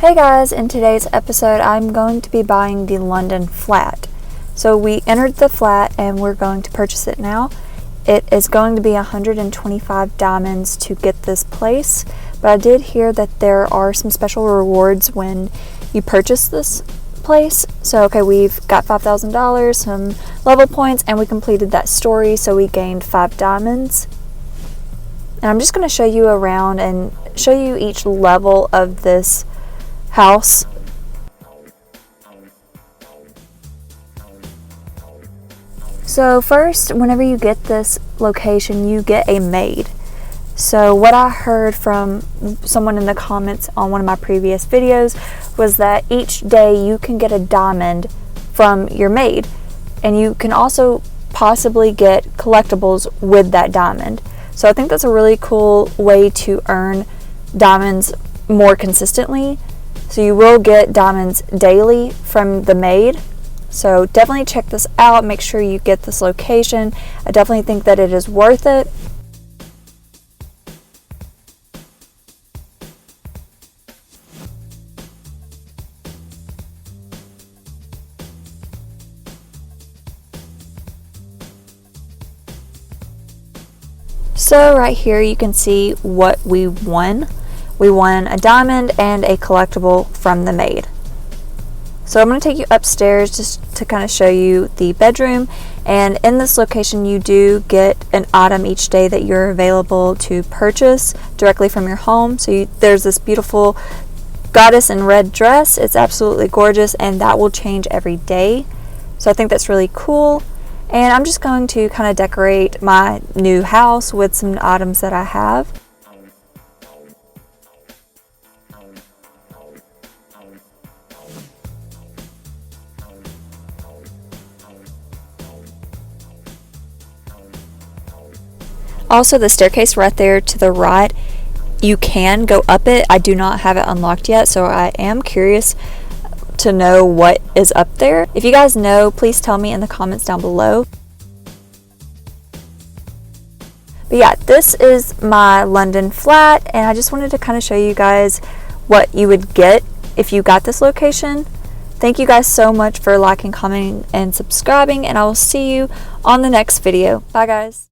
Hey guys, in today's episode I'm going to be buying the London flat. So we entered the flat and we're going to purchase it now. It is going to be 125 diamonds to get this place, but I did hear that there are some special rewards when you purchase this place. So we've got $5,000, some level points, and we completed that story, so we gained 5 diamonds. And I'm just going to show you around and show you each level of this house. So first, whenever you get this location, you get a maid. So what I heard from someone in the comments on one of my previous videos was that each day you can get a diamond from your maid, and you can also possibly get collectibles with that diamond. So I think that's a really cool way to earn diamonds more consistently. So you will get diamonds daily from the maid. So definitely check this out. Make sure you get this location. I definitely think that it is worth it. So right here you can see what we won. We won a diamond and a collectible from the maid. So I'm going to take you upstairs just to kind of show you the bedroom, and in this location you do get an item each day that you're available to purchase directly from your home. So there's this beautiful goddess in red dress. It's absolutely gorgeous, and that will change every day. So I think that's really cool. And I'm just going to kind of decorate my new house with some items that I have. Also, the staircase right there to the right, you can go up it. I do not have it unlocked yet, so I am curious to know what is up there. If you guys know, please tell me in the comments down below. But yeah, this is my London flat, and I just wanted to kind of show you guys what you would get if you got this location. Thank you guys so much for liking, commenting, and subscribing, and I will see you on the next video. Bye guys.